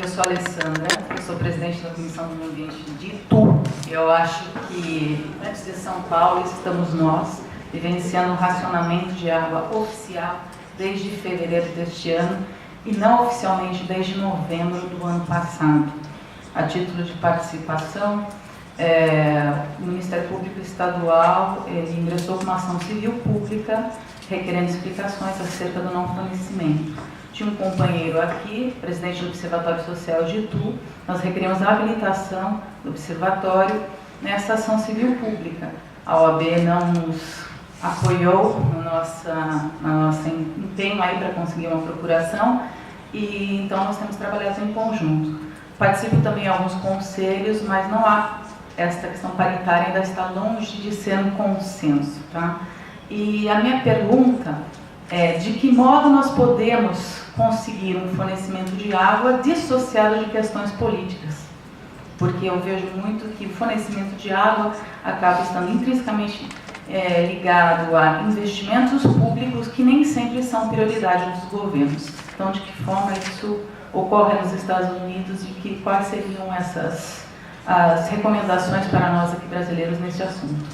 Eu sou a Alessandra, eu sou presidente da Comissão do Meio Ambiente de Itu. Eu acho que, antes de São Paulo, estamos nós vivenciando o racionamento de água oficial desde fevereiro deste ano e não oficialmente desde novembro do ano passado. A título de participação, o Ministério Público Estadual ingressou com uma ação civil pública requerendo explicações acerca do não fornecimento. Tinha um companheiro aqui, presidente do Observatório Social de Itu, nós requerimos a habilitação do observatório nessa ação civil pública. A OAB não nos apoiou no nosso empenho aí para conseguir uma procuração e então nós temos trabalhado em conjunto. Participo também em alguns conselhos, mas não há esta questão paritária, ainda está longe de ser um consenso, tá? E a minha pergunta é de que modo nós podemos conseguir um fornecimento de água dissociado de questões políticas? Porque eu vejo muito que o fornecimento de água acaba estando intrinsecamente ligado a investimentos públicos que nem sempre são prioridade dos governos. Então, de que forma isso ocorre nos Estados Unidos e quais seriam as recomendações para nós aqui brasileiros nesse assunto?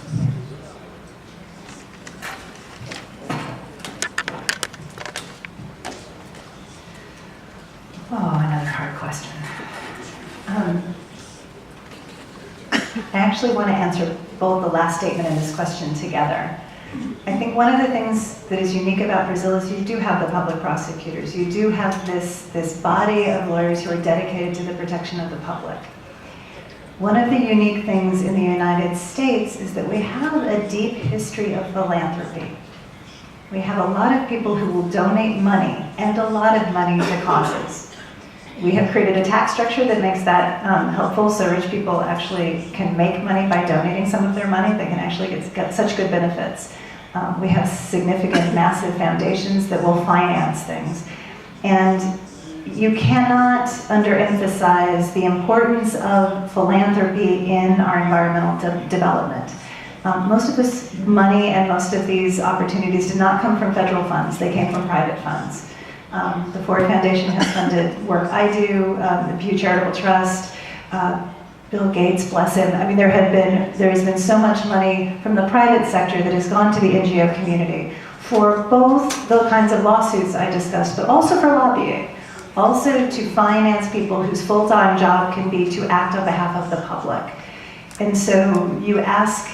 Oh, another hard question. I actually want to answer both the last statement and this question together. I think one of the things that is unique about Brazil is you do have the public prosecutors. You do have this body of lawyers who are dedicated to the protection of the public. One of the unique things in the United States is that we have a deep history of philanthropy. We have a lot of people who will donate money, and a lot of money to causes. We have created a tax structure that makes that helpful, so rich people actually can make money by donating some of their money. They can actually get such good benefits. We have significant, massive foundations that will finance things. And you cannot underemphasize the importance of philanthropy in our environmental development. Most of this money and most of these opportunities did not come from federal funds. They came from private funds. The Ford Foundation has funded work I do, the Pew Charitable Trust, Bill Gates, bless him. I mean, there has been so much money from the private sector that has gone to the NGO community for both the kinds of lawsuits I discussed, but also for lobbying, also to finance people whose full-time job can be to act on behalf of the public. And so you ask,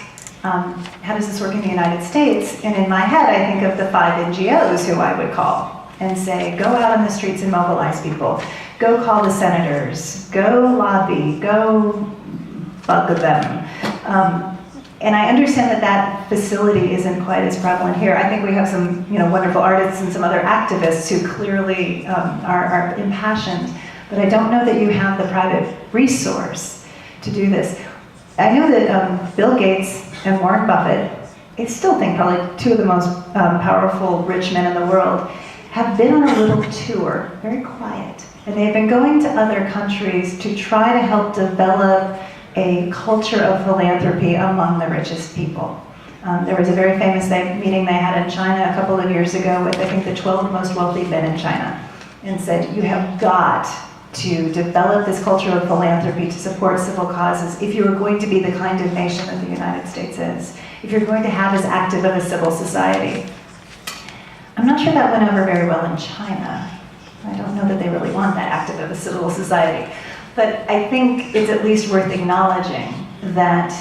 how does this work in the United States? And in my head, I think of the 5 NGOs who I would call and say, go out on the streets and mobilize people. Go call the senators. Go lobby. Go bug them. And I understand that that facility isn't quite as prevalent here. I think we have some wonderful artists and some other activists who clearly are impassioned. But I don't know that you have the private resource to do this. I know that Bill Gates and Warren Buffett, I still think probably 2 of the most powerful rich men in the world, have been on a little tour, very quiet. And they've been going to other countries to try to help develop a culture of philanthropy among the richest people. There was a very famous meeting they had in China a couple of years ago with, I think, the 12 most wealthy men in China, and said, you have got to develop this culture of philanthropy to support civil causes if you are going to be the kind of nation that the United States is, if you're going to have as active of a civil society. I'm not sure that went over very well in China. I don't know that they really want that active of a civil society. But I think it's at least worth acknowledging that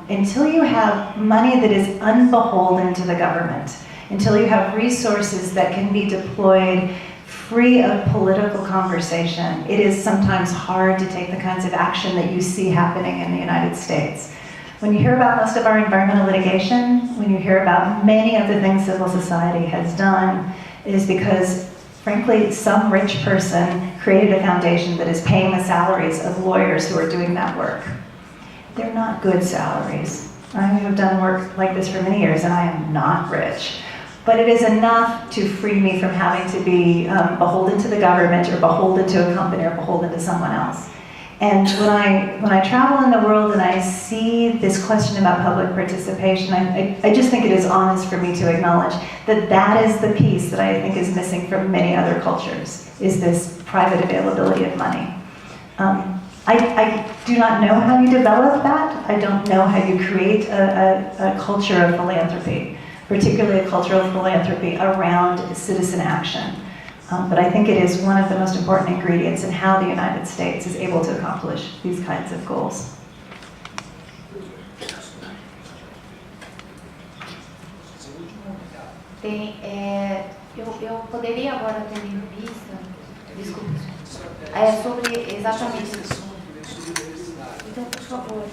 until you have money that is unbeholden to the government, until you have resources that can be deployed free of political conversation, it is sometimes hard to take the kinds of action that you see happening in the United States. When you hear about most of our environmental litigation, when you hear about many of the things civil society has done, it is because, frankly, some rich person created a foundation that is paying the salaries of lawyers who are doing that work. They're not good salaries. I have done work like this for many years, and I am not rich. But it is enough to free me from having to be beholden to the government or beholden to a company or beholden to someone else. And when I travel in the world and I see this question about public participation, I just think it is honest for me to acknowledge that that is the piece that I think is missing from many other cultures, is this private availability of money. I do not know how you develop that. I don't know how you create a culture of philanthropy, particularly a culture of philanthropy around citizen action. But I think it is one of the most important ingredients in how the United States is able to accomplish these kinds of goals. Eu poderia agora ter em vista, desculpe, sobre exatamente isso. Então, por favor.